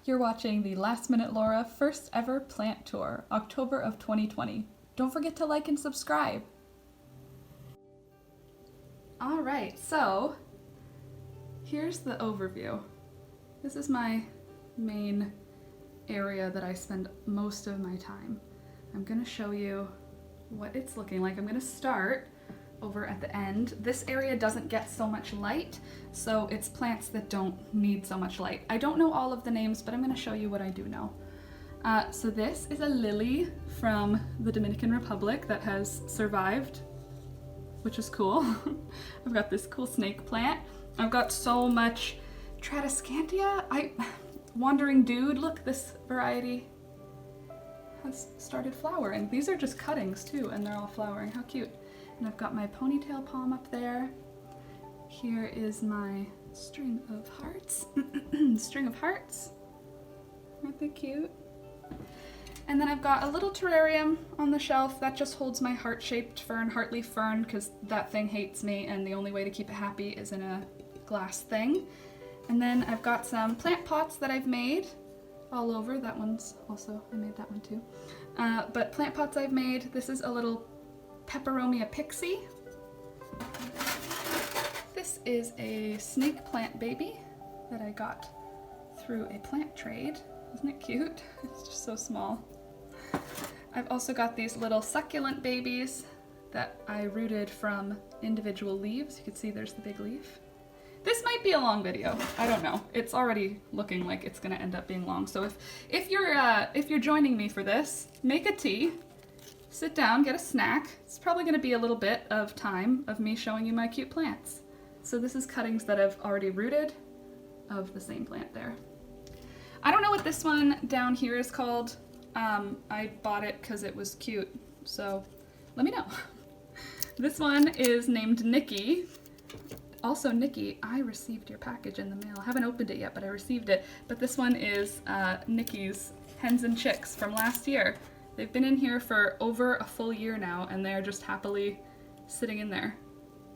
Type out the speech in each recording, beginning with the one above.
You're watching the Last Minute Laura first ever plant tour, October of 2020. Don't forget to like and subscribe. All right, so here's the overview. This is my main area that I spend most of my time. I'm gonna show you what it's looking like. I'm gonna start over at the end. This area doesn't get so much light, so it's plants that don't need so much light. I don't know all of the names, but I'm gonna show you what I do know. So this is a lily from the Dominican Republic that has survived, which is cool. I've got this cool snake plant. I've got so much Tradescantia. Wandering Dude, look, this variety has started flowering. These are just cuttings too, and they're all flowering. How cute. And I've got my ponytail palm up there. Here is my string of hearts. String of hearts. Aren't they cute? And then I've got a little terrarium on the shelf that just holds my heart-shaped fern, heartleaf fern, because that thing hates me and the only way to keep it happy is in a glass thing. And then I've got some plant pots that I've made all over. That one's also, I made that one too. But plant pots I've made. This is a little Peperomia pixie. This is a snake plant baby that I got through a plant trade. Isn't it cute? It's just so small. I've also got these little succulent babies that I rooted from individual leaves. You can see there's the big leaf. This might be a long video. I don't know. It's already looking like it's gonna end up being long. So if you're joining me for this, make a tea. Sit down, get a snack. It's probably going to be a little bit of time of me showing you my cute plants. So this is cuttings that I've already rooted of the same plant there. I don't know what this one down here is called. I bought it because it was cute, so let me know. This one is named Nikki. Also, Nikki, I received your package in the mail. I haven't opened it yet, but I received it. But this one is Nikki's hens and chicks from last year. They've been in here for over a full year now, and they're just happily sitting in there.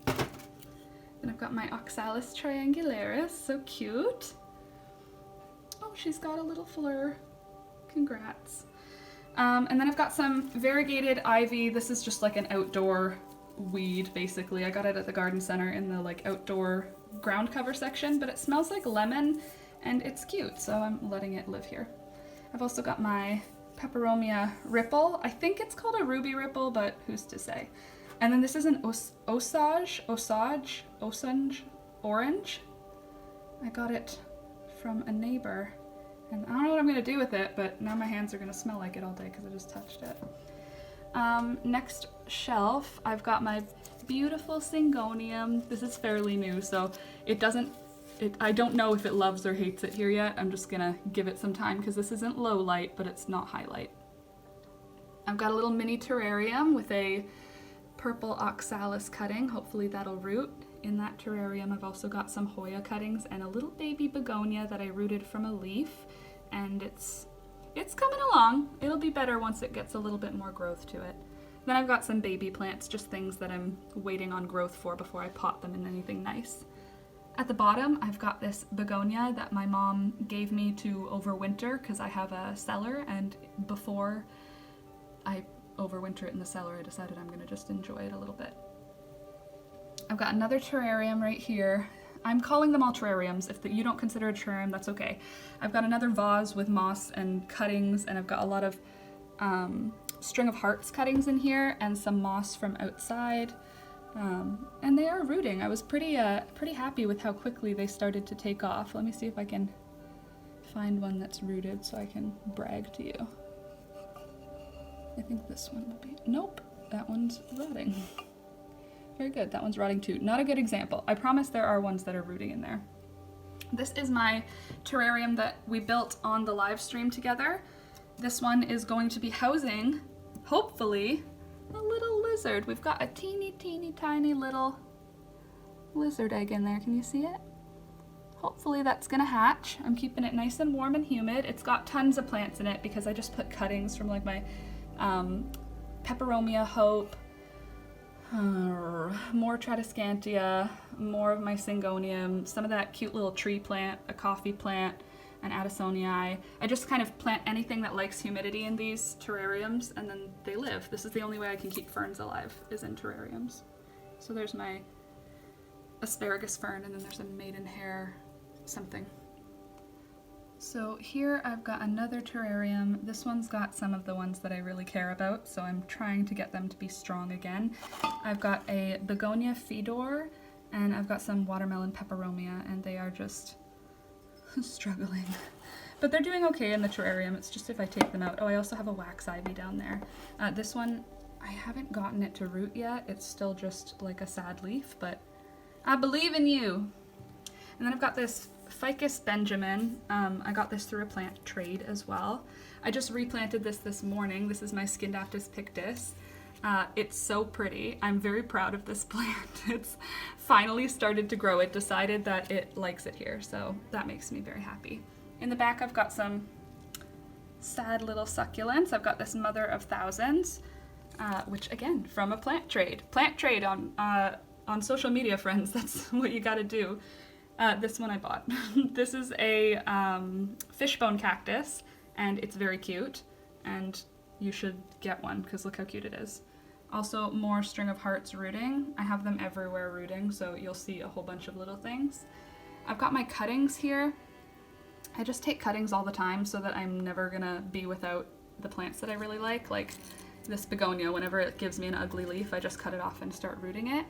Then I've got my Oxalis triangularis, so cute. Oh, she's got a little fleur. Congrats. And then I've got some variegated ivy. This is just like an outdoor weed, basically. I got it at the garden center in the like outdoor ground cover section, but it smells like lemon, and it's cute, so I'm letting it live here. I've also got my Peperomia ripple. I think it's called a ruby ripple, but who's to say? And then this is an Osage orange. I got it from a neighbor, and I don't know what I'm gonna do with it, but now my hands are gonna smell like it all day because I just touched it. Next shelf, I've got my beautiful Syngonium. This is fairly new, so I don't know if it loves or hates it here yet. I'm just gonna give it some time because this isn't low light, but it's not high light. I've got a little mini terrarium with a purple oxalis cutting. Hopefully that'll root. In that terrarium, I've also got some Hoya cuttings and a little baby begonia that I rooted from a leaf, and it's coming along. It'll be better once it gets a little bit more growth to it. Then I've got some baby plants, just things that I'm waiting on growth for before I pot them in anything nice. At the bottom, I've got this begonia that my mom gave me to overwinter because I have a cellar, and before I overwinter it in the cellar, I decided I'm going to just enjoy it a little bit. I've got another terrarium right here. I'm calling them all terrariums. If you don't consider a terrarium, that's okay. I've got another vase with moss and cuttings, and I've got a lot of string of hearts cuttings in here and some moss from outside. And they are rooting. I was pretty happy with how quickly they started to take off. Let me see if I can find one that's rooted so I can brag to you. I think this one will be, nope, that one's rotting. Very good, that one's rotting too. Not a good example. I promise there are ones that are rooting in there. This is my terrarium that we built on the live stream together. This one is going to be housing, hopefully, a little lizard. We've got a teeny tiny little lizard egg in there. Can you see it? Hopefully that's gonna hatch. I'm keeping it nice and warm and humid. It's got tons of plants in it because I just put cuttings from like my Peperomia Hope, more Tradescantia, more of my Syngonium, some of that cute little tree plant, a coffee plant, and Addisonii. I just kind of plant anything that likes humidity in these terrariums, and then they live. This is the only way I can keep ferns alive, is in terrariums. So there's my asparagus fern, and then there's a maidenhair something. So here I've got another terrarium. This one's got some of the ones that I really care about, so I'm trying to get them to be strong again. I've got a begonia fedor, and I've got some watermelon peperomia, and they are just struggling. But they're doing okay in the terrarium. It's just if I take them out. Oh, I also have a wax ivy down there. This one, I haven't gotten it to root yet. It's still just like a sad leaf, but I believe in you. And then I've got this Ficus Benjamin. I got this through a plant trade as well. I just replanted this morning. This is my Scindaptus pictus. It's so pretty. I'm very proud of this plant. It's finally started to grow. It decided that it likes it here, so that makes me very happy. In the back I've got some sad little succulents. I've got this Mother of Thousands, which again, from a plant trade. Plant trade on social media, friends. That's what you gotta do. This one I bought. This is a fishbone cactus, and it's very cute, and you should get one because look how cute it is. Also, more string of hearts rooting. I have them everywhere rooting, so you'll see a whole bunch of little things. I've got my cuttings here. I just take cuttings all the time so that I'm never gonna be without the plants that I really like this begonia. Whenever it gives me an ugly leaf, I just cut it off and start rooting it.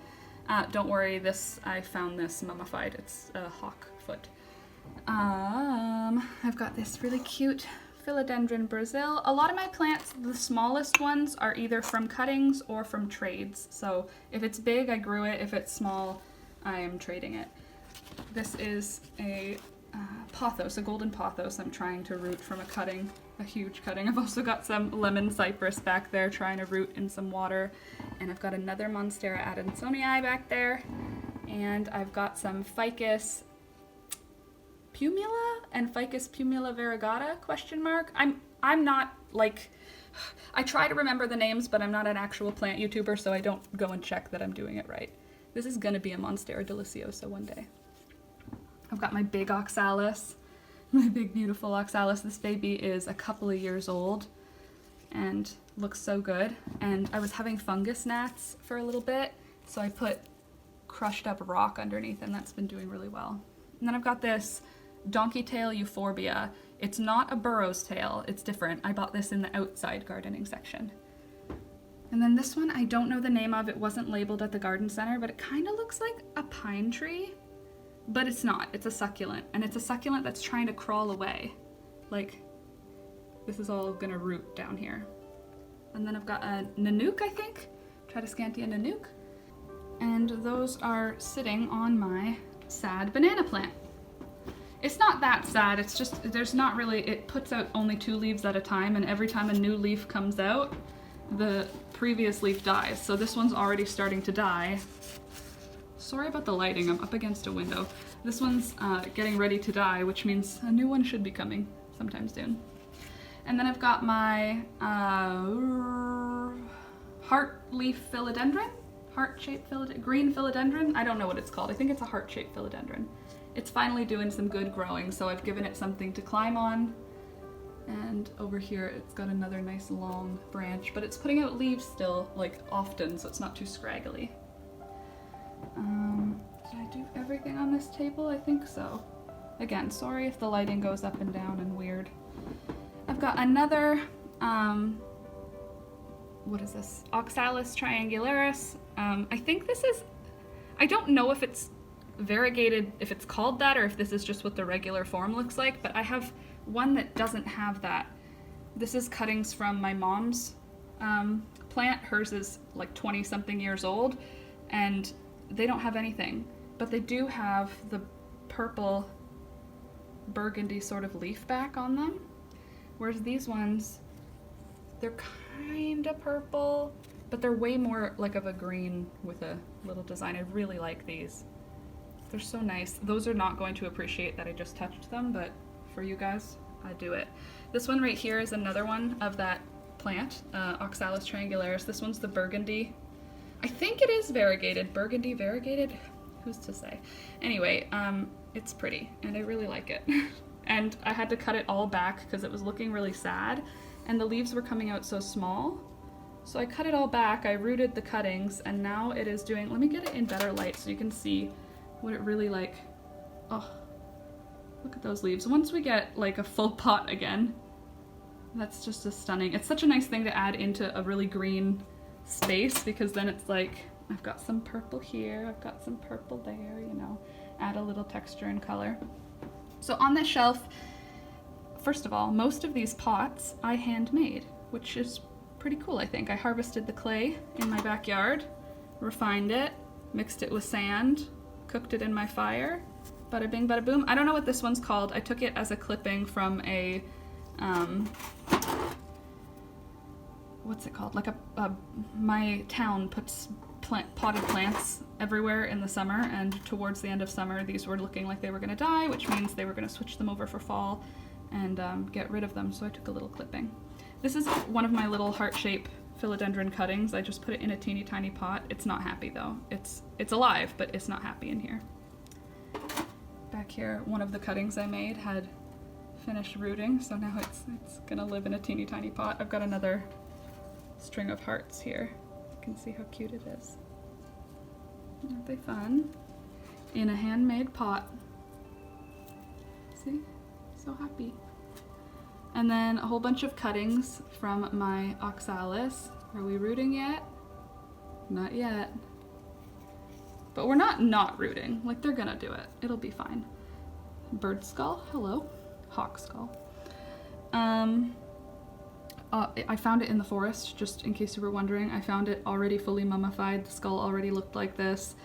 Don't worry, I found this mummified. It's a hawk foot. I've got this really cute Philodendron Brazil. A lot of my plants, the smallest ones, are either from cuttings or from trades. So if it's big, I grew it. If it's small, I am trading it. This is a pothos, a golden pothos I'm trying to root from a cutting, a huge cutting. I've also got some lemon cypress back there trying to root in some water. And I've got another Monstera Adansonii back there. And I've got some Ficus pumila and Ficus pumila variegata, ? I'm not like, I try to remember the names, but I'm not an actual plant YouTuber, so I don't go and check that I'm doing it right. This is gonna be a Monstera deliciosa one day. I've got my big oxalis, my big beautiful oxalis. This baby is a couple of years old and looks so good. And I was having fungus gnats for a little bit, so I put crushed up rock underneath, and that's been doing really well. And then I've got this donkey tail euphorbia. It's not a Burrow's tail, it's different. I bought this in the outside gardening section. And then this one, I don't know the name of. It wasn't labeled at the garden center, but it kind of looks like a pine tree. But it's not, it's a succulent, and it's a succulent that's trying to crawl away. Like, this is all gonna root down here. And then I've got a Nanook, I think, Tradescantia Nanook. And those are sitting on my sad banana plant. It's not that sad, it's just, there's not really, it puts out only 2 leaves at a time, and every time a new leaf comes out, the previous leaf dies. So this one's already starting to die. Sorry about the lighting, I'm up against a window. This one's getting ready to die, which means a new one should be coming sometime soon. And then I've got my heart leaf philodendron? Heart-shaped philodendron? Green philodendron? I don't know what it's called. I think it's a heart-shaped philodendron. It's finally doing some good growing, so I've given it something to climb on. And over here it's got another nice long branch, but it's putting out leaves still, like often, so it's not too scraggly. Did I do everything on this table? I think so. Again, sorry if the lighting goes up and down and weird. I've got another, what is this? Oxalis triangularis. I think this is, I don't know if it's variegated, if it's called that, or if this is just what the regular form looks like, but I have one that doesn't have that. This is cuttings from my mom's plant. Hers is like 20-something years old, and they don't have anything, but they do have the purple burgundy sort of leaf back on them, whereas these ones, they're kind of purple, but they're way more like of a green with a little design. I really like these. They're so nice. Those are not going to appreciate that I just touched them, but for you guys, I do it. This one right here is another one of that plant, Oxalis triangularis. This one's the burgundy. I think it is variegated. Burgundy variegated? Who's to say? Anyway, it's pretty, and I really like it. and I had to cut it all back because it was looking really sad and the leaves were coming out so small. So I cut it all back, I rooted the cuttings, and now it is doing, let me get it in better light so you can see what it really like, oh, look at those leaves. Once we get like a full pot again, that's just a stunning, it's such a nice thing to add into a really green space because then it's like, I've got some purple here, I've got some purple there, you know, add a little texture and color. So on this shelf, first of all, most of these pots I handmade, which is pretty cool, I think. I harvested the clay in my backyard, refined it, mixed it with sand, cooked it in my fire, bada bing, bada boom. I don't know what this one's called. I took it as a clipping from a, what's it called? Like my town puts potted plants everywhere in the summer, and towards the end of summer these were looking like they were gonna die, which means they were gonna switch them over for fall and get rid of them, so I took a little clipping. This is one of my little heart-shaped philodendron cuttings. I just put it in a teeny tiny pot. It's not happy though. It's alive, but it's not happy in here. Back here, one of the cuttings I made had finished rooting, so now it's gonna live in a teeny tiny pot. I've got another string of hearts here. You can see how cute it is. Aren't they fun? In a handmade pot. See? So happy. And then a whole bunch of cuttings from my oxalis. Are we rooting yet? Not yet. But we're not rooting. Like, they're gonna do it. It'll be fine. Bird skull, hello. Hawk skull. I found it in the forest, just in case you were wondering. I found it already fully mummified. The skull already looked like this.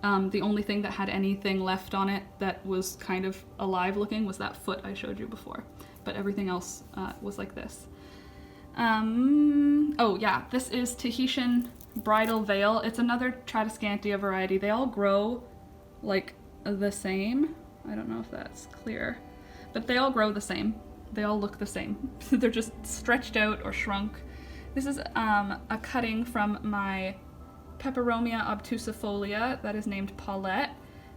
The only thing that had anything left on it that was kind of alive looking was that foot I showed you before. But everything else was like this. Oh yeah, this is Tahitian bridal veil. It's another Tradescantia variety. They all grow like the same. I don't know if that's clear, but they all grow the same. They all look the same. They're just stretched out or shrunk. This is a cutting from my Peperomia obtusifolia that is named Paulette.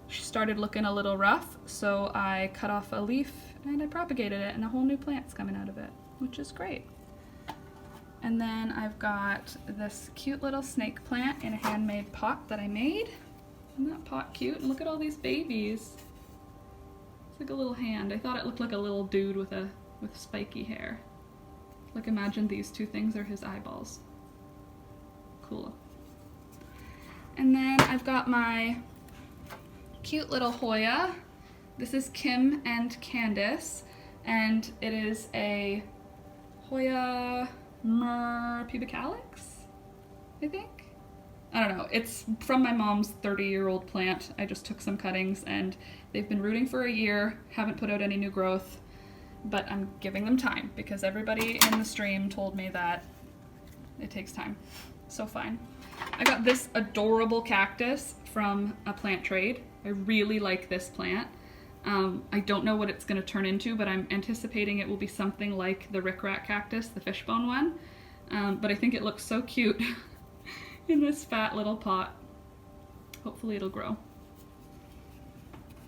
She started looking a little rough, so I cut off a leaf and I propagated it, and a whole new plant's coming out of it, which is great. And then I've got this cute little snake plant in a handmade pot that I made. Isn't that pot cute? And look at all these babies. It's like a little hand. I thought it looked like a little dude with spiky hair. Like, imagine these two things are his eyeballs. Cool. And then I've got my cute little Hoya. This is Kim and Candace, and it is a Hoya pubicalis, I think? I don't know. It's from my mom's 30-year-old plant. I just took some cuttings, and they've been rooting for a year, haven't put out any new growth, but I'm giving them time because everybody in the stream told me that it takes time. So fine. I got this adorable cactus from a plant trade. I really like this plant. I don't know what it's going to turn into, but I'm anticipating it will be something like the rickrack cactus, the fishbone one. But I think it looks so cute in this fat little pot. Hopefully it'll grow.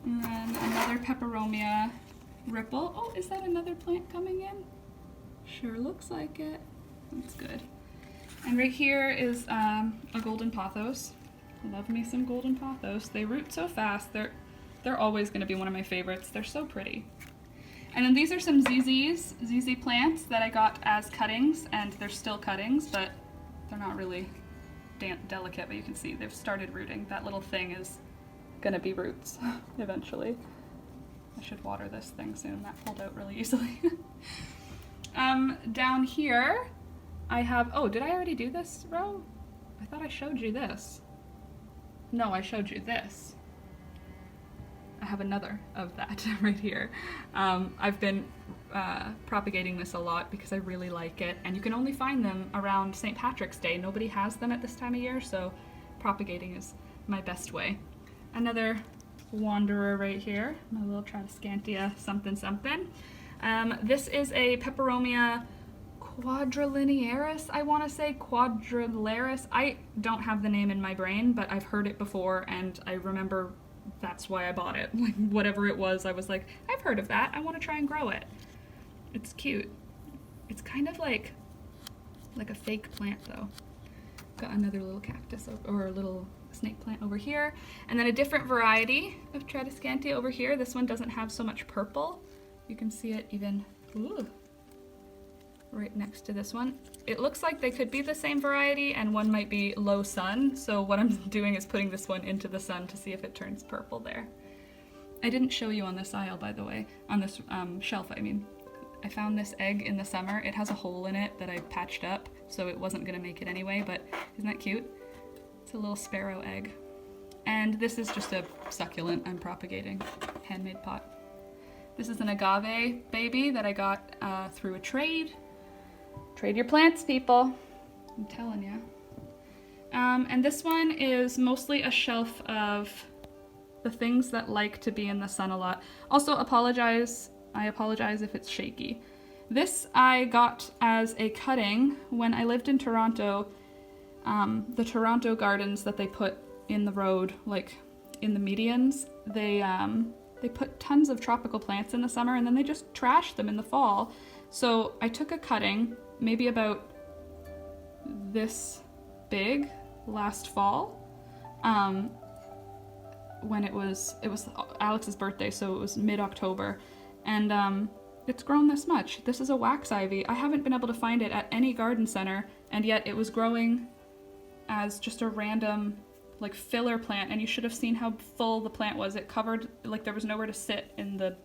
And then another Peperomia ripple. Oh, is that another plant coming in? Sure looks like it. That's good. And right here is a golden pothos. Love me some golden pothos. They root so fast. They're always going to be one of my favorites. They're so pretty. And then these are some ZZ plants that I got as cuttings, and they're still cuttings, but they're not really delicate, but you can see they've started rooting. That little thing is going to be roots eventually. I should water this thing soon. That pulled out really easily. Down here, I have, oh, did I already do this row? I thought I showed you this. No, I showed you this. I have another of that right here. I've been propagating this a lot because I really like it, and you can only find them around St. Patrick's Day. Nobody has them at this time of year, so propagating is my best way. Another wanderer right here, my little Tradescantia something something. This is a Peperomia quadrilinearis, I want to say, quadrilaris. I don't have the name in my brain, but I've heard it before, and I remember that's why I bought it. Like, whatever it was, I was like, I've heard of that. I want to try and grow it. It's cute. It's kind of like a fake plant though. Got another little cactus or a little snake plant over here. And then a different variety of Tradescantia over here. This one doesn't have so much purple. You can see it even right next to this one. It looks like they could be the same variety and one might be low sun. So what I'm doing is putting this one into the sun to see if it turns purple there. I didn't show you on this aisle, by the way, on this shelf, I mean. I found this egg in the summer. It has a hole in it that I patched up, so it wasn't gonna make it anyway, but isn't that cute? It's a little sparrow egg. And this is just a succulent I'm propagating, handmade pot. This is an agave baby that I got through a trade. Trade your plants, people. I'm telling you. And this one is mostly a shelf of the things that like to be in the sun a lot. Also, I apologize if it's shaky. This I got as a cutting when I lived in Toronto. The Toronto gardens that they put in the road, like in the medians, they put tons of tropical plants in the summer and then they just trash them in the fall. So I took a cutting, maybe about this big last fall, when it was Alex's birthday, so it was mid-October. And it's grown this much. This is a wax ivy. I haven't been able to find it at any garden center, and yet it was growing as just a random like filler plant, and you should have seen how full the plant was. It covered, like there was nowhere to sit in the,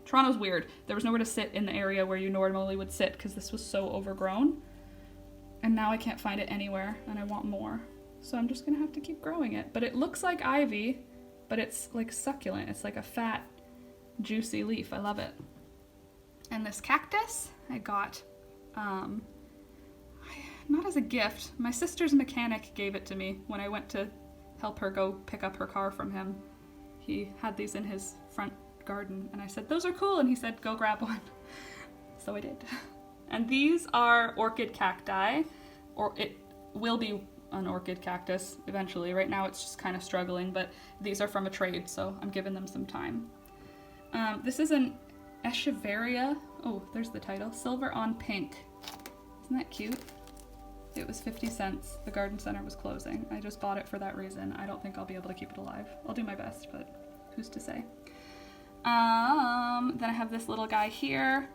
Toronto's weird. There was nowhere to sit in the area where you normally would sit because this was so overgrown. And now I can't find it anywhere and I want more. So I'm just gonna have to keep growing it. But it looks like ivy, but it's like succulent. It's like a fat, juicy leaf. I love it. And this cactus I got, not as a gift. My sister's mechanic gave it to me when I went to help her go pick up her car from him. He had these in his front garden and I said, those are cool. And he said, go grab one. So I did. And these are orchid cacti, or it will be an orchid cactus eventually. Right now it's just kind of struggling, but these are from a trade, so I'm giving them some time. This is an Echeveria. Oh, there's the title. Silver on Pink. Isn't that cute? It was 50 cents. The garden center was closing. I just bought it for that reason. I don't think I'll be able to keep it alive. I'll do my best, but who's to say? Then I have this little guy here.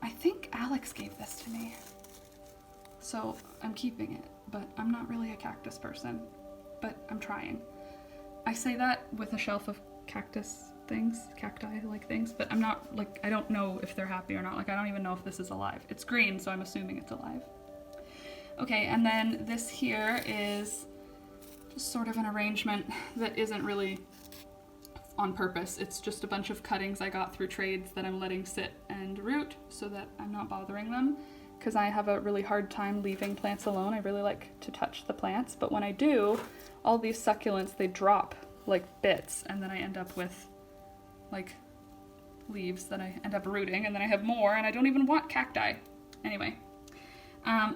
I think Alex gave this to me. So I'm keeping it, but I'm not really a cactus person, but I'm trying. I say that with a shelf of cactus things, cacti-like things, but I'm not, like, I don't know if they're happy or not. Like, I don't even know if this is alive. It's green, so I'm assuming it's alive. Okay, and then this here is just sort of an arrangement that isn't really on purpose. It's just a bunch of cuttings I got through trades that I'm letting sit and root so that I'm not bothering them, because I have a really hard time leaving plants alone. I really like to touch the plants, but when I do, all these succulents, they drop like bits, and then I end up with like leaves that I end up rooting, and then I have more, and I don't even want cacti. Anyway,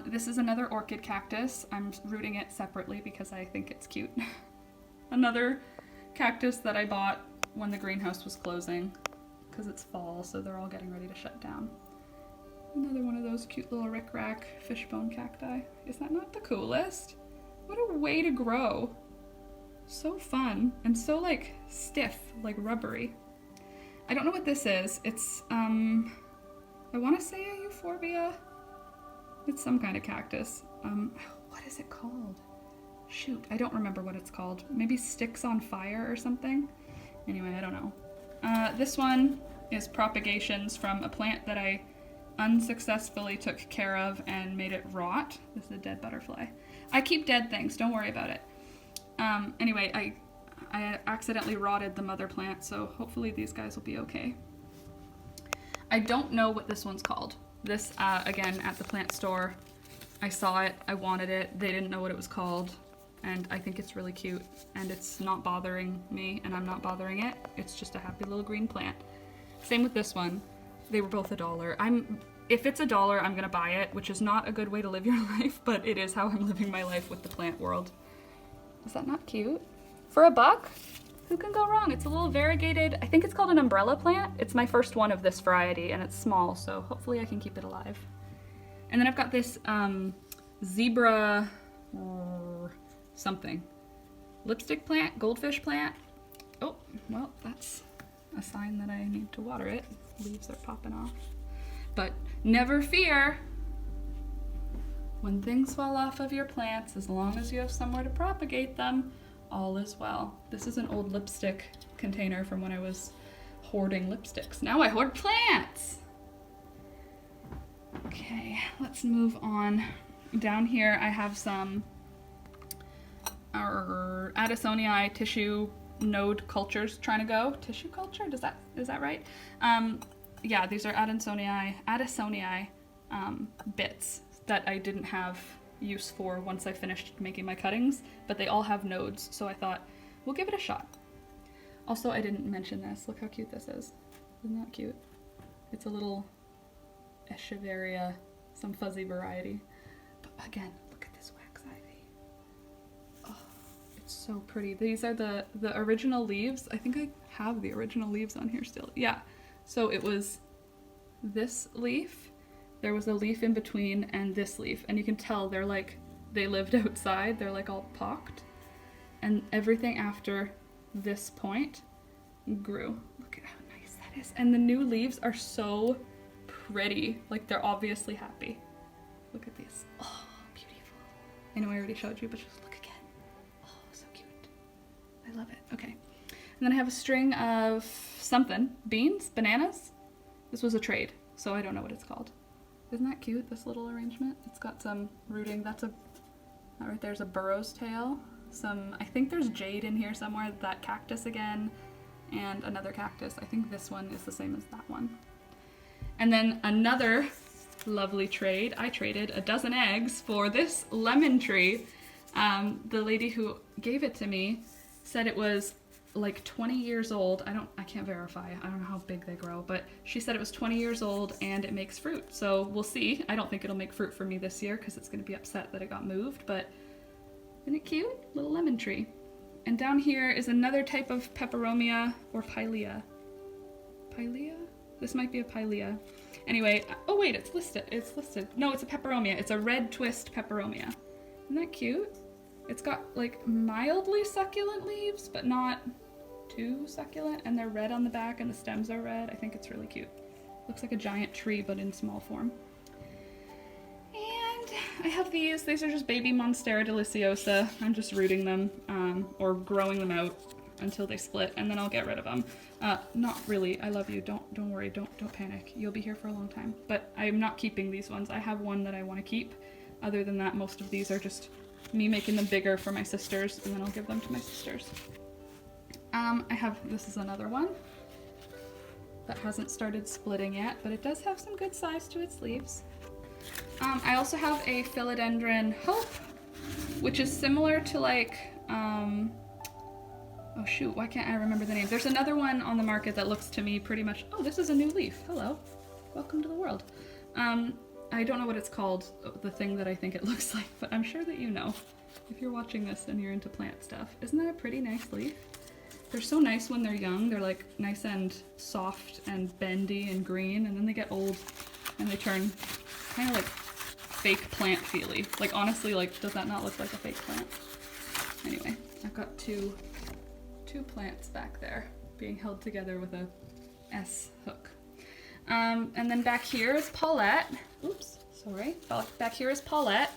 this is another orchid cactus. I'm rooting it separately because I think it's cute. Another cactus that I bought when the greenhouse was closing because it's fall, so they're all getting ready to shut down. Another one of those cute little rickrack fishbone cacti. Is that not the coolest? What a way to grow. So fun and so like stiff, like rubbery. I don't know what this is. It's, I want to say a euphorbia. It's some kind of cactus. What is it called? Shoot, I don't remember what it's called. Maybe sticks on fire or something? Anyway, I don't know. This one is propagations from a plant that I unsuccessfully took care of and made it rot. This is a dead butterfly. I keep dead things, don't worry about it. Anyway, I accidentally rotted the mother plant, so hopefully these guys will be okay. I don't know what this one's called. This, again, at the plant store, I saw it, I wanted it, they didn't know what it was called, and I think it's really cute, and it's not bothering me, and I'm not bothering it. It's just a happy little green plant. Same with this one. They were both $1. If it's $1, I'm gonna buy it, which is not a good way to live your life, but it is how I'm living my life with the plant world. Is that not cute? For $1? Who can go wrong? It's a little variegated, I think it's called an umbrella plant. It's my first one of this variety and it's small, so hopefully I can keep it alive. And then I've got this zebra something. Lipstick plant, goldfish plant. Oh, well, that's a sign that I need to water it. Leaves are popping off. But never fear. When things fall off of your plants, as long as you have somewhere to propagate them, all is well. This is an old lipstick container from when I was hoarding lipsticks. Now I hoard plants! Okay, let's move on. Down here I have some Addisonii tissue node cultures trying to go. Tissue culture? Is that right? Yeah, these are Addisonii bits that I didn't have use for once I finished making my cuttings, but they all have nodes, so I thought, we'll give it a shot. Also, I didn't mention this. Look how cute this is. Isn't that cute? It's a little Echeveria, some fuzzy variety. But again, look at this wax ivy. Oh, it's so pretty. These are the original leaves. I think I have the original leaves on here still. Yeah, so it was this leaf, there was a leaf in between, and this leaf, and you can tell they're like, they lived outside, they're like all pocked, and everything after this point grew. Look at how nice that is. And the new leaves are so pretty, like they're obviously happy. Look at these. Oh, beautiful. I know I already showed you, but just look again. Oh, so cute. I love it. Okay. And then I have a string of something. Beans? Bananas? This was a trade, so I don't know what it's called. Isn't that cute, this little arrangement? It's got some rooting. That right there's a burro's tail. I think there's jade in here somewhere. That cactus again, and another cactus. I think this one is the same as that one. And then another lovely trade. I traded a dozen eggs for this lemon tree. The lady who gave it to me said it was like 20 years old. I can't verify. I don't know how big they grow, but she said it was 20 years old and it makes fruit. So we'll see. I don't think it'll make fruit for me this year because it's going to be upset that it got moved, but isn't it cute? Little lemon tree. And down here is another type of peperomia or pilea. Pilea? This might be a pilea. Anyway, oh wait, it's listed. No, it's a peperomia. It's a red twist peperomia. Isn't that cute? It's got like mildly succulent leaves, but not too succulent, and they're red on the back and the stems are red. I think it's really cute. Looks like a giant tree, but in small form. And I have these. These are just baby Monstera deliciosa. I'm just rooting them, or growing them out until they split, and then I'll get rid of them. Not really. I love you. Don't worry. Don't panic. You'll be here for a long time. But I'm not keeping these ones. I have one that I want to keep. Other than that, most of these are just me making them bigger for my sisters, and then I'll give them to my sisters. This is another one that hasn't started splitting yet, but it does have some good size to its leaves. I also have a philodendron hope, which is similar to like, oh shoot, why can't I remember the name? There's another one on the market that looks to me pretty much, oh, this is a new leaf. Hello, welcome to the world. I don't know what it's called, the thing that I think it looks like, but I'm sure that you know if you're watching this and you're into plant stuff. Isn't that a pretty nice leaf? They're so nice when they're young. They're like nice and soft and bendy and green, and then they get old and they turn kind of like fake plant feely. Like honestly, like does that not look like a fake plant? Anyway, I've got two plants back there being held together with a S hook. And then back here is Paulette. Oops, sorry. Back here is Paulette.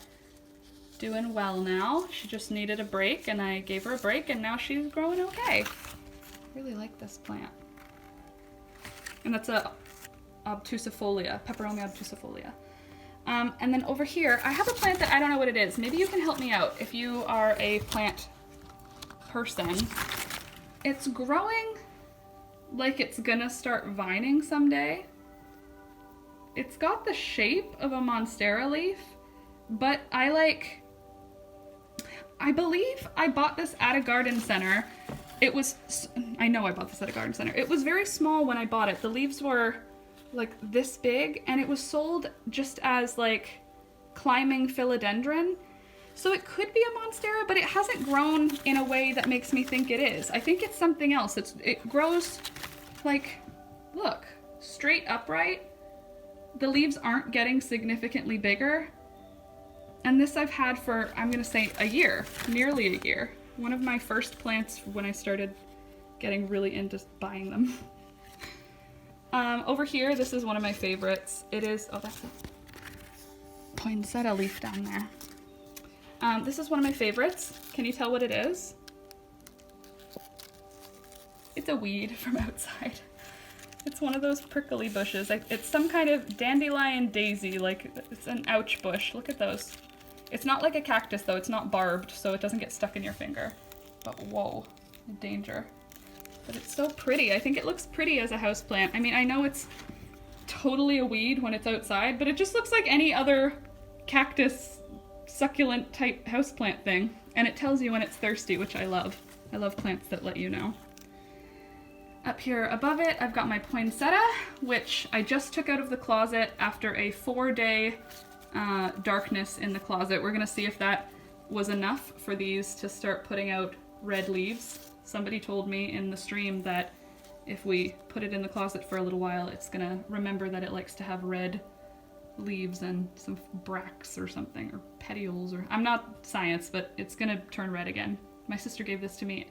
Doing well now. She just needed a break and I gave her a break and now she's growing okay. Really like this plant. And that's a obtusifolia, Peperomia obtusifolia. And then over here, I have a plant that I don't know what it is. Maybe you can help me out if you are a plant person. It's growing like it's gonna start vining someday. It's got the shape of a Monstera leaf, but I believe I bought this at a garden center. I know I bought this at a garden center. It was very small when I bought it. The leaves were like this big, and it was sold just as like climbing philodendron. So it could be a monstera, but it hasn't grown in a way that makes me think it is. I think it's something else. It grows like, look, straight upright. The leaves aren't getting significantly bigger. And this I've had for, I'm gonna say, a year, nearly a year. One of my first plants when I started getting really into buying them. Over here, this is one of my favorites. It is, oh, that's a poinsettia leaf down there. This is one of my favorites. Can you tell what it is? It's a weed from outside. It's one of those prickly bushes. It's some kind of dandelion daisy, like it's an ouch bush. Look at those. It's not like a cactus though, it's not barbed, so it doesn't get stuck in your finger. But whoa, danger. But it's so pretty. I think it looks pretty as a houseplant. I mean, I know it's totally a weed when it's outside, but it just looks like any other cactus, succulent type houseplant thing. And it tells you when it's thirsty, which I love. I love plants that let you know. Up here above it, I've got my poinsettia, which I just took out of the closet after a 4-day darkness in the closet. We're gonna see if that was enough for these to start putting out red leaves. Somebody told me in the stream that if we put it in the closet for a little while, it's gonna remember that it likes to have red leaves and some bracts or something, or petioles, or I'm not science, but it's gonna turn red again. My sister gave this to me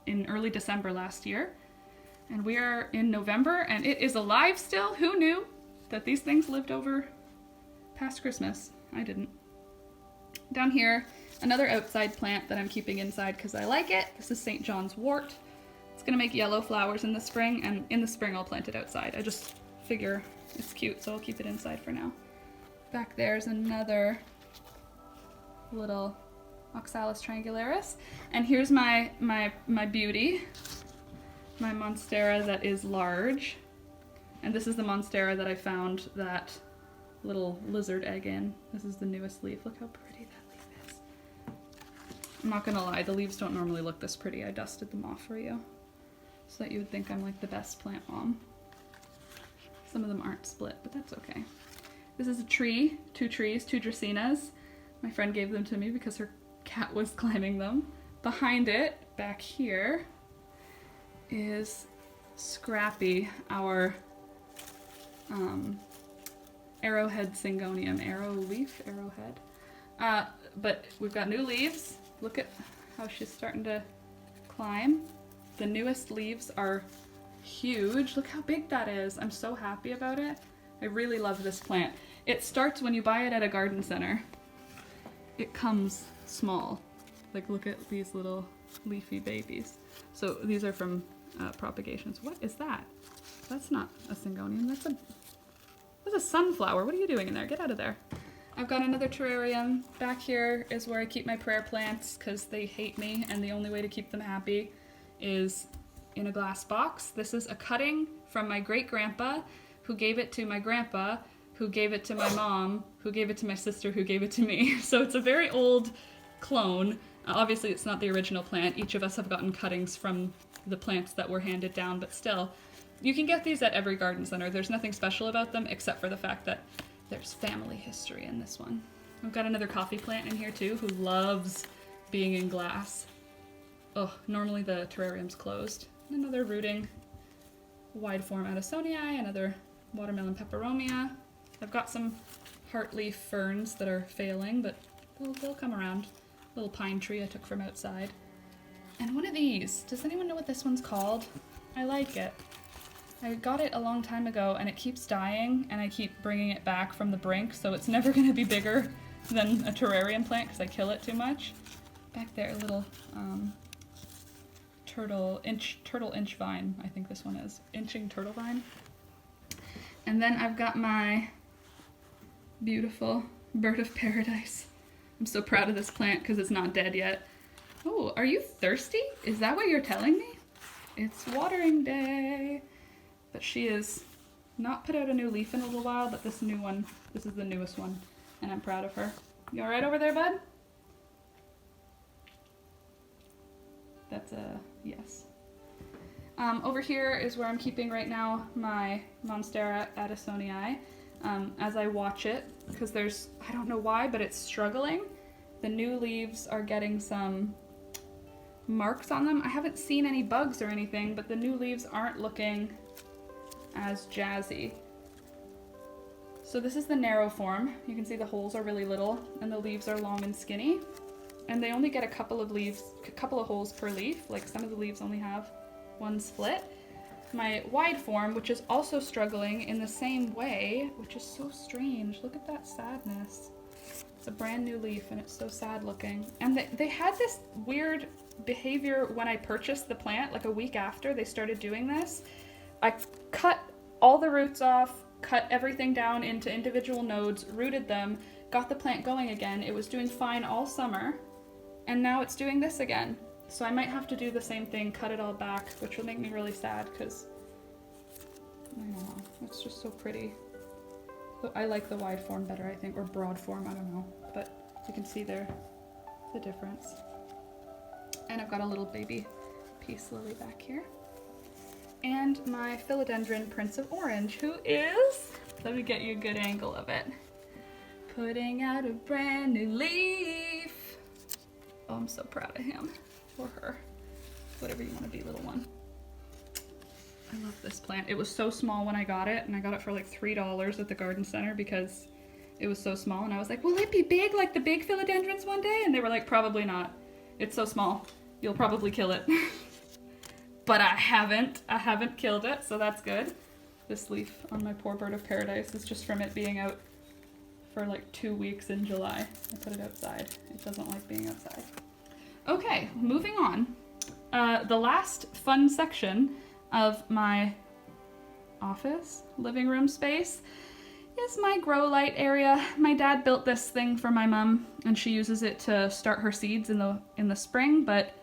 in early December last year, and we are in November and it is alive still. Who knew that these things lived over past Christmas? I didn't. Down here, another outside plant that I'm keeping inside because I like it. This is St. John's wort. It's gonna make yellow flowers in the spring, and in the spring I'll plant it outside. I just figure it's cute, so I'll keep it inside for now. Back there's another little Oxalis triangularis. And here's my beauty, my monstera that is large. And this is the monstera that I found that little lizard egg in. This is the newest leaf. Look how pretty that leaf is. I'm not gonna lie, the leaves don't normally look this pretty. I dusted them off for you so that you would think I'm like the best plant mom. Some of them aren't split, but that's okay. This is a tree, 2 trees, 2 dracaenas. My friend gave them to me because her cat was climbing them. Behind it, back here, is Scrappy, our arrowhead syngonium. Arrowhead. But we've got new leaves. Look at how she's starting to climb. The newest leaves are huge. Look how big that is. I'm so happy about it. I really love this plant. It starts when you buy it at a garden center. It comes small. Like, look at these little leafy babies. So these are from Propagations. What is that? That's not a syngonium. That's a sunflower. What are you doing in there? Get out of there. I've got another terrarium. Back here is where I keep my prayer plants because they hate me, and the only way to keep them happy is in a glass box. This is a cutting from my great-grandpa, who gave it to my grandpa, who gave it to my mom, who gave it to my sister, who gave it to me. So it's a very old clone. Obviously it's not the original plant. Each of us have gotten cuttings from the plants that were handed down, but still, you can get these at every garden center. There's nothing special about them except for the fact that there's family history in this one. I've got another coffee plant in here too, who loves being in glass. Oh, normally the terrarium's closed. Another rooting wide form Addisonii, another watermelon peperomia. I've got some heartleaf ferns that are failing, but they'll come around. Little pine tree I took from outside. And one of these. Does anyone know what this one's called? I like it. I got it a long time ago and it keeps dying, and I keep bringing it back from the brink, so it's never going to be bigger than a terrarium plant because I kill it too much. Back there, a little turtle inch vine, I think this one is. Inching turtle vine. And then I've got my beautiful bird of paradise. I'm so proud of this plant because it's not dead yet. Oh, are you thirsty? Is that what you're telling me? It's watering day. But she is not put out a new leaf in a little while, but this new one, this is the newest one, and I'm proud of her. You all right over there, bud? That's a yes. Over here is where I'm keeping right now my Monstera Addisonii. as I watch it, because there's, I don't know why, but it's struggling. The new leaves are getting some marks on them. I haven't seen any bugs or anything, but the new leaves aren't looking as jazzy. So this is the narrow form. You can see the holes are really little and the leaves are long and skinny. And they only get a couple of holes per leaf. Like some of the leaves only have one split. My wide form, which is also struggling in the same way, which is so strange. Look at that sadness. It's a brand new leaf and it's so sad looking. And they had this weird behavior when I purchased the plant, like a week after they started doing this. I cut all the roots off, cut everything down into individual nodes, rooted them, got the plant going again. It was doing fine all summer, and now it's doing this again. So I might have to do the same thing, cut it all back, which will make me really sad because, I don't know, it's just so pretty. I like the wide form better, I think, or broad form, I don't know. But you can see there the difference. And I've got a little baby peace lily back here. And my philodendron Prince of Orange, who is, let me get you a good angle of it, putting out a brand new leaf. Oh, I'm so proud of him, or her, whatever you want to be, little one. I love this plant. It was so small when I got it, and I got it for like $3 at the garden center because it was so small, and I was like, will it be big like the big philodendrons one day? And they were like, probably not. It's so small. You'll probably kill it. But I haven't killed it, so that's good. This leaf on my poor bird of paradise is just from it being out for like 2 weeks in July. I put it outside. It doesn't like being outside. Okay, moving on. The last fun section of my office, living room space, is my grow light area. My dad built this thing for my mom, and she uses it to start her seeds in the spring, but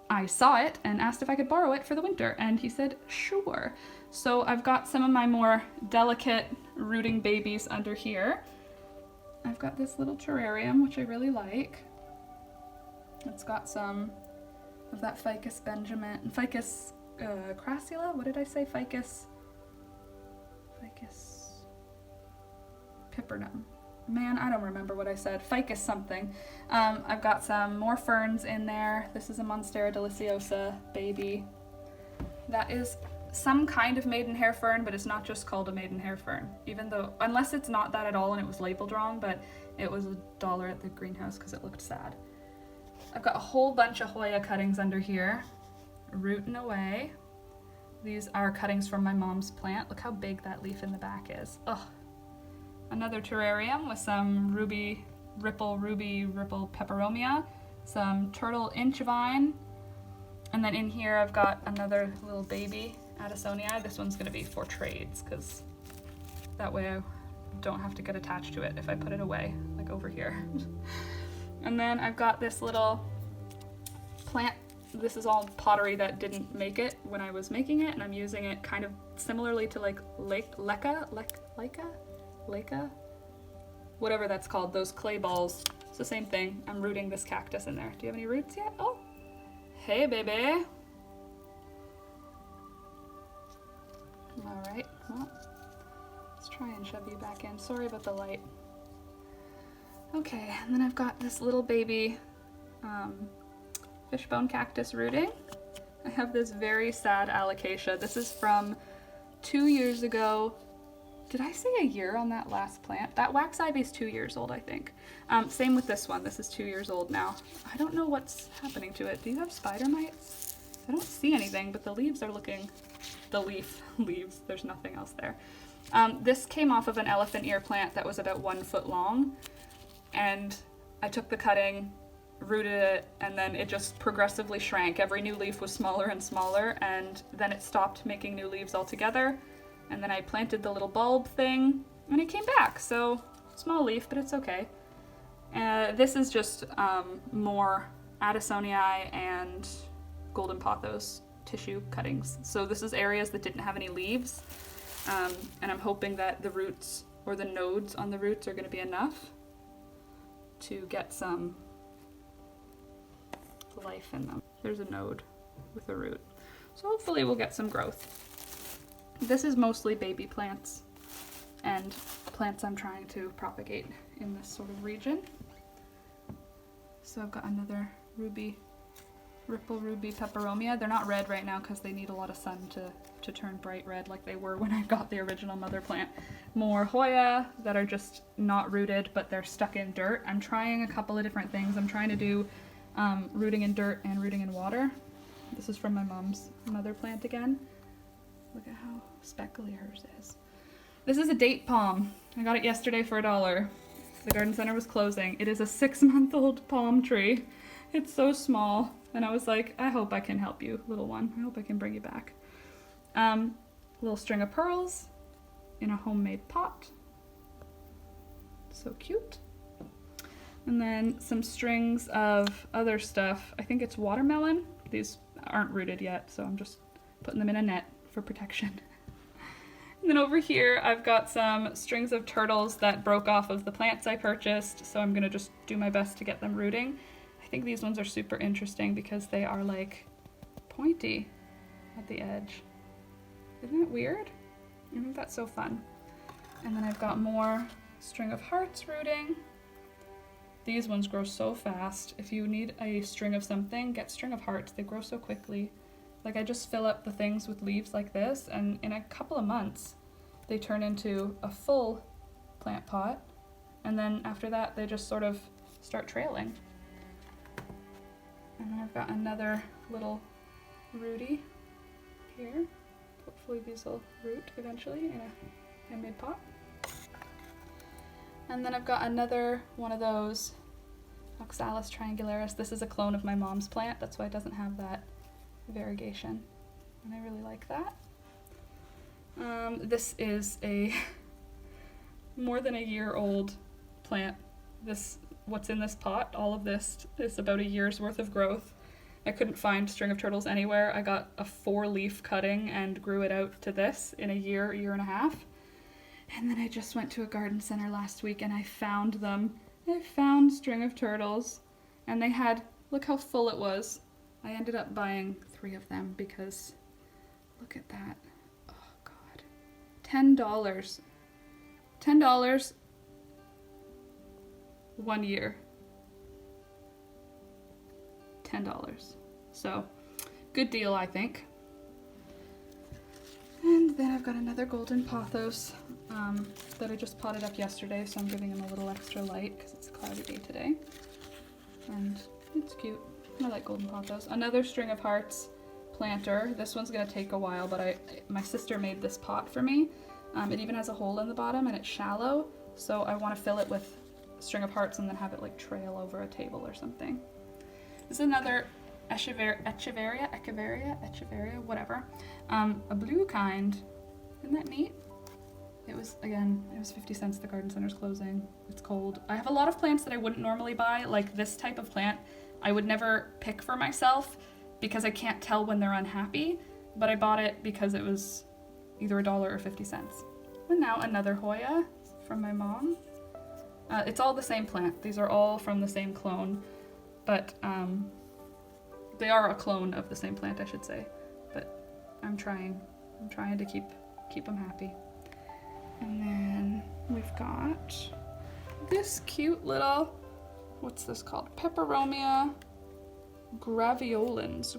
I saw it and asked if I could borrow it for the winter, and he said sure. So I've got some of my more delicate rooting babies under here. I've got this little terrarium, which I really like. It's got some of that ficus crassula? What did I say? Ficus pippernum. Man, I don't remember what I said. Ficus something. I've got some more ferns in there. This is a Monstera deliciosa baby. That is some kind of maidenhair fern, but it's not just called a maidenhair fern. Even though, unless it's not that at all and it was labeled wrong, but it was $1 at the greenhouse because it looked sad. I've got a whole bunch of Hoya cuttings under here, rooting away. These are cuttings from my mom's plant. Look how big that leaf in the back is. Ugh. Another terrarium with some ruby ripple peperomia, some turtle inch vine, and then in here I've got another little baby Addisonii. This one's going to be for trades because that way I don't have to get attached to it if I put it away, like over here. And then I've got this little plant. This is all pottery that didn't make it when I was making it, and I'm using it kind of similarly to like Leica? Whatever that's called, those clay balls. It's the same thing. I'm rooting this cactus in there. Do you have any roots yet? Oh, hey baby. All right, well, let's try and shove you back in. Sorry about the light. Okay, and then I've got this little baby fishbone cactus rooting. I have this very sad alocasia. This is from 2 years ago. Did I say a year on that last plant? That wax ivy is 2 years old, I think. Same with this one. This is 2 years old now. I don't know what's happening to it. Do you have spider mites? I don't see anything, but the leaves are looking... The leaves. There's nothing else there. This came off of an elephant ear plant that was about 1 foot long, and I took the cutting, rooted it, and then it just progressively shrank. Every new leaf was smaller and smaller, and then it stopped making new leaves altogether. And then I planted the little bulb thing, and it came back. So, small leaf, but it's okay. This is just more Addisonii and golden pothos tissue cuttings. So this is areas that didn't have any leaves. And I'm hoping that the roots, or the nodes on the roots, are going to be enough to get some life in them. There's a node with a root. So hopefully we'll get some growth. This is mostly baby plants and plants I'm trying to propagate in this sort of region. So I've got another Ripple Ruby Peperomia. They're not red right now because they need a lot of sun to turn bright red like they were when I got the original mother plant. More Hoya that are just not rooted, but they're stuck in dirt. I'm trying a couple of different things. I'm trying to do rooting in dirt and rooting in water. This is from my mom's mother plant again. Look at how speckly hers is. This is a date palm. I got it yesterday for $1. The garden center was closing. It is a 6-month-old palm tree. It's so small. And I was like, I hope I can help you, little one. I hope I can bring you back. Little string of pearls in a homemade pot. So cute. And then some strings of other stuff. I think it's watermelon. These aren't rooted yet, so I'm just putting them in a net for protection. And then over here, I've got some strings of turtles that broke off of the plants I purchased, so I'm gonna just do my best to get them rooting. I think these ones are super interesting because they are like pointy at the edge. Isn't it weird? I think that's so fun. And then I've got more string of hearts rooting. These ones grow so fast. If you need a string of something, get string of hearts. They grow so quickly. Like I just fill up the things with leaves like this, and in a couple of months, they turn into a full plant pot. And then after that, they just sort of start trailing. And then I've got another little rooty here. Hopefully these will root eventually in a handmade pot. And then I've got another one of those Oxalis triangularis. This is a clone of my mom's plant. That's why it doesn't have that variegation. And I really like that. This is a more than a year old plant. What's in this pot, all of this is about a year's worth of growth. I couldn't find string of turtles anywhere. I got a 4-leaf cutting and grew it out to this in a year and a half. And then I just went to a garden center last week and I found them. I found string of turtles and they had, look how full it was. I ended up buying 3 of them because look at that. Oh God. $10. $10 1 year. $10. So, good deal, I think. And then I've got another golden pothos that I just potted up yesterday, so I'm giving him a little extra light because it's a cloudy day today. And it's cute. I like golden pothos. Another string of hearts planter. This one's gonna take a while, but my sister made this pot for me. It even has a hole in the bottom and it's shallow, so I want to fill it with string of hearts and then have it like trail over a table or something. This is another echeveria, whatever. A blue kind. Isn't that neat? It was 50 cents. The garden center's closing. It's cold. I have a lot of plants that I wouldn't normally buy, like this type of plant. I would never pick for myself because I can't tell when they're unhappy, but I bought it because it was either $1 or 50 cents. And now another Hoya from my mom. It's all the same plant. These are all from the same clone, but they are a clone of the same plant, I should say. But I'm trying to keep them happy. And then we've got this cute little, what's this called? Peperomia graveolens.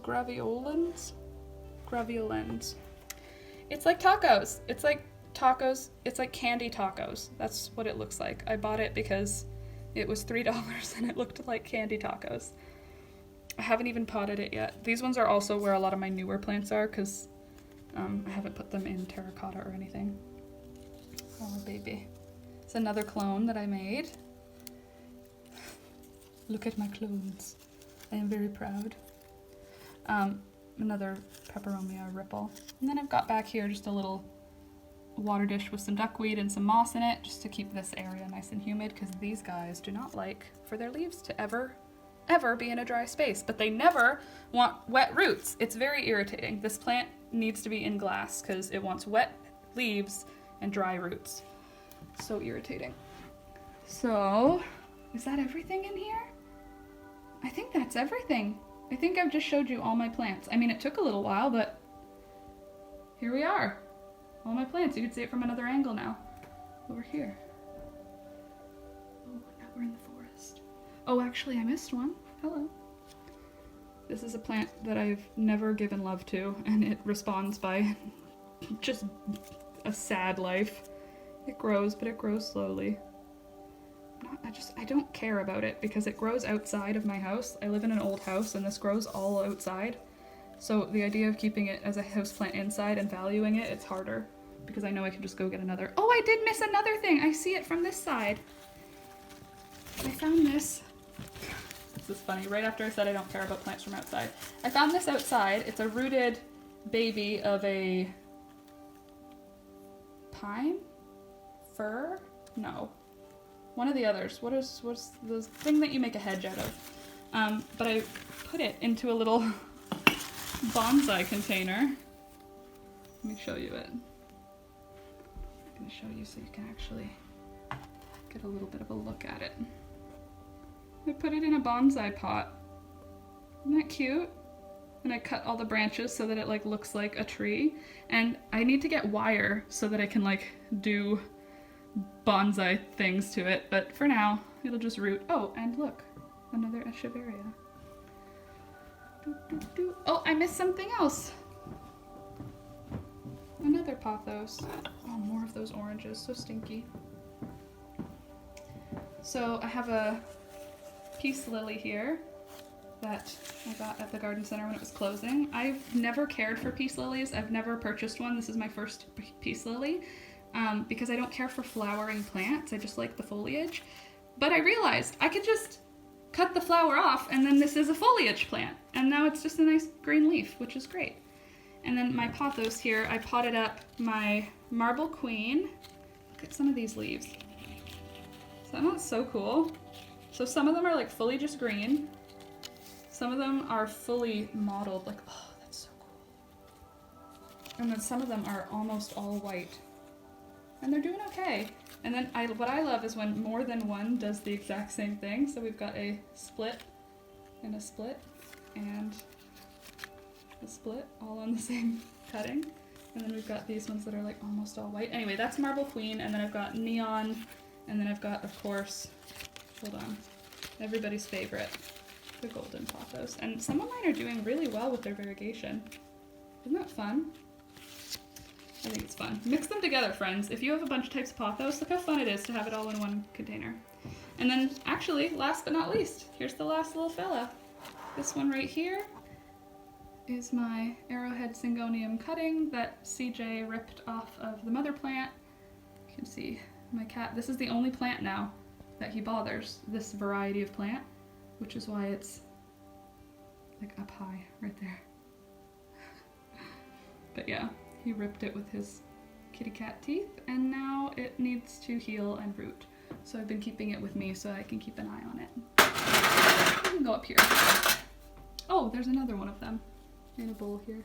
It's like tacos. It's like tacos. It's like candy tacos. That's what it looks like. I bought it because it was $3 and it looked like candy tacos. I haven't even potted it yet. These ones are also where a lot of my newer plants are because I haven't put them in terracotta or anything. Oh, baby. It's another clone that I made. Look at my clones. I am very proud. Another Peperomia Ripple. And then I've got back here just a little water dish with some duckweed and some moss in it just to keep this area nice and humid because these guys do not like for their leaves to ever be in a dry space, but they never want wet roots. It's very irritating. This plant needs to be in glass because it wants wet leaves and dry roots. So irritating. So, is that everything in here? I think that's everything. I think I've just showed you all my plants. I mean, it took a little while, but here we are. All my plants. You can see it from another angle now. over here. Oh, now we're in the forest. Oh, actually, I missed one. Hello. This is a plant that I've never given love to, and it responds by just a sad life. It grows, but it grows slowly. I don't care about it because it grows outside of my house. I live in an old house, and this grows all outside. So the idea of keeping it as a houseplant inside and valuing it, it's harder because I know I can just go get another. Oh, I did miss another thing. I see it from this side. I found this. This is funny. Right after I said I don't care about plants from outside, I found this outside. It's a rooted baby of a pine? Fir? No. One of the others. What's the thing that you make a hedge out of? But I put it into a little bonsai container. Let me show you it. I'm going to show you so you can actually get a little bit of a look at it. I put it in a bonsai pot. Isn't that cute? And I cut all the branches so that it like looks like a tree. And I need to get wire so that I can like do bonsai things to it. But for now, it'll just root. Oh, and look, another echeveria. Oh, I missed something else. Another pothos. Oh, more of those oranges, so stinky. So I have a peace lily here that I got at the garden center when it was closing. I've never cared for peace lilies. I've never purchased one. This is my first peace lily because I don't care for flowering plants. I just like the foliage. But I realized I could just cut the flower off and then this is a foliage plant. And now it's just a nice green leaf, which is great. And then my pothos here, I potted up my marble queen. Look at some of these leaves. Is that not so cool? So some of them are like fully just green. Some of them are fully mottled, like, oh, that's so cool. And then some of them are almost all white. And they're doing okay. And then what I love is when more than one does the exact same thing. So we've got a split and a split and a split all on the same cutting. And then we've got these ones that are like almost all white. Anyway, that's Marble Queen, and then I've got Neon, and then I've got, of course, hold on, everybody's favorite, the Golden Pothos. And some of mine are doing really well with their variegation. Isn't that fun? I think it's fun. Mix them together, friends. If you have a bunch of types of pothos, look how fun it is to have it all in one container. And then, actually, last but not least, here's the last little fella. This one right here is my arrowhead syngonium cutting that CJ ripped off of the mother plant. You can see my cat. This is the only plant now that he bothers, this variety of plant, which is why it's like up high right there. But yeah, he ripped it with his kitty cat teeth, and now it needs to heal and root. So I've been keeping it with me so I can keep an eye on it. I can go up here. Oh, there's another one of them in a bowl here.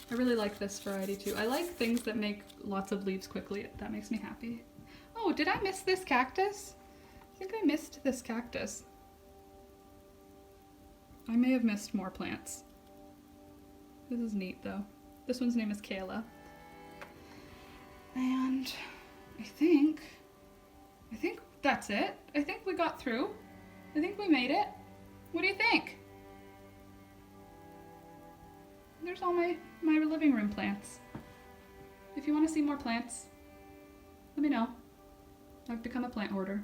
I really like this variety too. I like things that make lots of leaves quickly. That makes me happy. Oh, did I miss this cactus? I think I missed this cactus. I may have missed more plants. This is neat though. This one's name is Kayla. And I think that's it. I think we got through. I think we made it. What do you think? There's all my living room plants. If you want to see more plants, let me know. I've become a plant hoarder.